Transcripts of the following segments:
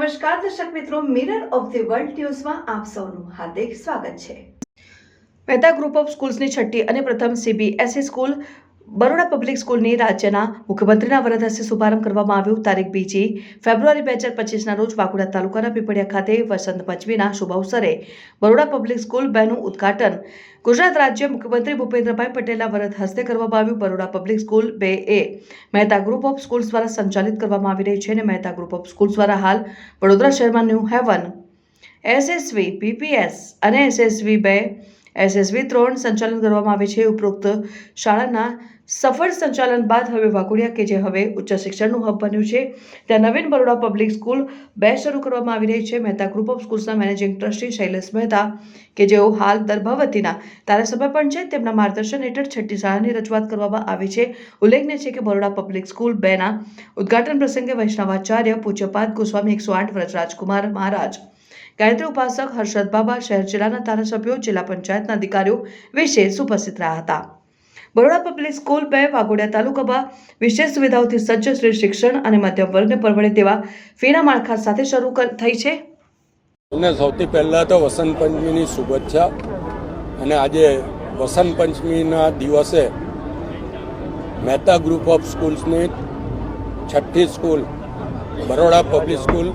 નમસ્કાર દર્શક મિત્રો, મિરર ઓફ ધ વર્લ્ડ ન્યૂઝમાં આપ સૌનું હાર્દિક સ્વાગત છે। મહેતા ગ્રુપ ઓફ સ્કૂલ્સની છઠ્ઠી અને પ્રથમ CBSE સ્કૂલ બરોડા પબ્લિક સ્કૂલની રાજ્યના મુખ્યમંત્રીના વરદ હસ્તે શુભારંભ કરવામાં આવ્યું। તારીખ 2 ફેબ્રુઆરી 2025ના રોજ વાઘોડિયા તાલુકાના પીપળિયા ખાતે વસંત પંચમીના શુભ અવસરે બરોડા પબ્લિક સ્કૂલ 2નું ઉદ્ઘાટન ગુજરાત રાજ્ય મુખ્યમંત્રી ભૂપેન્દ્રભાઈ પટેલના વરદ હસ્તે કરવામાં આવ્યું। Baroda public school 2 A Mehta group of schools દ્વારા સંચાલિત કરવામાં આવી રહી છે અને મહેતા ગ્રુપ ઓફ સ્કૂલ્સ દ્વારા હાલ વડોદરા શહેરમાં ન્યૂ હેવન, SSV, PPS અને SSV 2, SSV 3 સંચાલન કરવામાં આવે છે। ઉપરોક્ત શાળાના સફળ સંચાલન બાદ હવે વાઘોડિયા કે જે હવે ઉચ્ચ શિક્ષણનું હબ બન્યું છે ત્યાં નવીન બરોડા પબ્લિક સ્કૂલ 2 શરૂ કરવામાં આવી રહી છે। મહેતા ગ્રુપ ઓફ સ્કૂલ્સના મેનેજિંગ ટ્રસ્ટી શૈલેષ મહેતા કે જેઓ હાલ દર્ભાવતીના ધારાસભ્ય પણ છે, તેમના માર્ગદર્શન હેઠળ છઠ્ઠી શાળાની રજૂઆત કરવામાં આવી છે। ઉલ્લેખનીય છે કે બરોડા પબ્લિક સ્કૂલ 2ના ઉદ્ઘાટન પ્રસંગે વૈષ્ણવાચાર્ય પૂજ્યપાદ ગોસ્વામી 108 વ્રજરાજકુમાર મહારાજ, ગાયત્રી ઉપાસક હર્ષદ બાબા, શહેર જિલ્લાના ધારાસભ્યો, જિલ્લા પંચાયતના અધિકારીઓ વિશેષ ઉપસ્થિત રહ્યા હતા। બરોડા પબ્લિક સ્કૂલ 2 વાઘોડિયા તાલુકામાં વિશેષ સુવિધાઓથી સજ્જ શ્રેષ્ઠ શિક્ષણ અને મધ્યમ વર્ગને પરવડે તેવા ફીના માળખા સાથે શરૂ થઈ છે। અને સૌથી પહેલાં તો વસંત પંચમીની શુભેચ્છા। અને આજે વસંત પંચમીના દિવસે મહેતા ગ્રુપ ઓફ સ્કૂલ્સની છઠ્ઠી school Baroda public school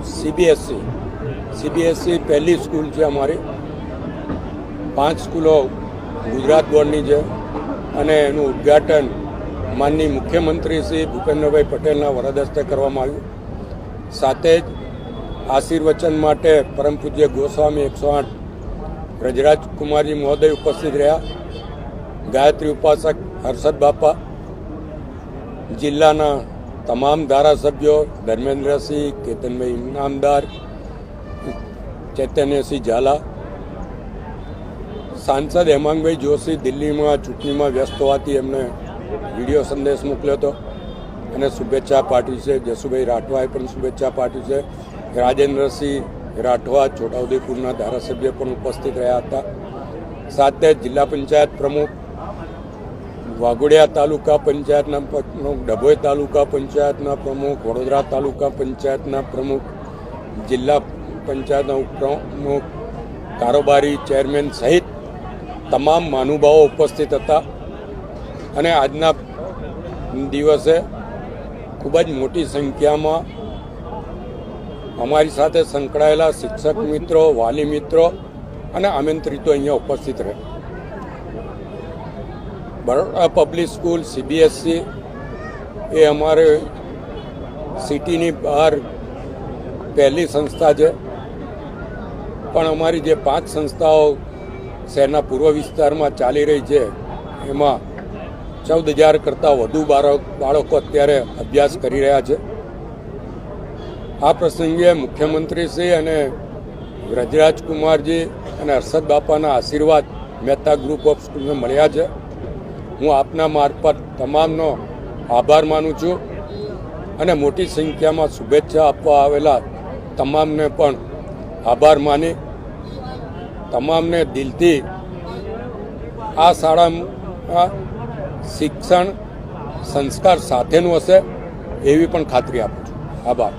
CBSE પહેલી સ્કૂલ છે અમારી। 5 સ્કૂલો ગુજરાત બોર્ડની છે અને એનું ઉદ્ઘાટન માનનીય મુખ્યમંત્રી શ્રી ભૂપેન્દ્રભાઈ પટેલના વરદ હસ્તે કરવામાં આવ્યું। સાથે જ આશીર્વચન માટે પરમ પૂજ્ય ગોસ્વામી 108 વ્રજરાજકુમારજી મહોદય ઉપસ્થિત રહ્યા। ગાયત્રી ઉપાસક હર્ષદ બાપા, જિલ્લાના તમામ ધારાસભ્યો ધર્મેન્દ્રસિંહ, કેતનભાઈ ઇનામદાર, ચૈતન્યસિંહ ઝાલા, સાંસદ હેમાંગભાઈ જોશી દિલ્હીમાં ચૂંટણીમાં વ્યસ્ત હોવાથી એમને વિડીયો સંદેશ મોકલ્યો હતો અને શુભેચ્છા પાઠવી છે। જસુભાઈ રાઠવાએ પણ શુભેચ્છા પાઠવી છે। રાજેન્દ્રસિંહ રાઠવા છોટાઉદેપુરના ધારાસભ્ય પણ ઉપસ્થિત રહ્યા હતા। સાથે જિલ્લા પંચાયત પ્રમુખ, વાઘોડિયા તાલુકા પંચાયતના પ્રમુખ, ડભોઈ તાલુકા પંચાયતના પ્રમુખ, વડોદરા તાલુકા પંચાયતના પ્રમુખ, જિલ્લા પંચાયતના ઉપપ્રમુખ, કારોબારી ચેરમેન સહિત તમામ મહાનુભાવો ઉપસ્થિત હતા। અને આજના દિવસે ખૂબ જ મોટી સંખ્યામાં અમારી સાથે સંકળાયેલા શિક્ષક મિત્રો, વાલી મિત્રો અને આમંત્રિતો અહીંયા ઉપસ્થિત રહે। બરોડા પબ્લિક સ્કૂલ CBSE એ અમારે સિટીની બહાર પહેલી સંસ્થા છે, પણ અમારી જે 5 સંસ્થાઓ શહેરના પૂર્વ વિસ્તારમાં ચાલી રહી છે એમાં 14,000 કરતાં વધુ બાળકો અત્યારે અભ્યાસ કરી રહ્યા છે। આ પ્રસંગે મુખ્યમંત્રીશ્રી અને વ્રજરાજકુમારજી અને હર્ષદ બાપાના આશીર્વાદ મહેતા ગ્રુપ ઓફ સ્કૂલને મળ્યા છે। હું આપના મારફત તમામનો આભાર માનું છું અને મોટી સંખ્યામાં શુભેચ્છા આપવા આવેલા તમામને પણ આભાર માની તમામને દિલથી આ શાળામાં શિક્ષણ સંસ્કાર સાથેનું હશે એવી પણ ખાતરી આપું છું। આભાર।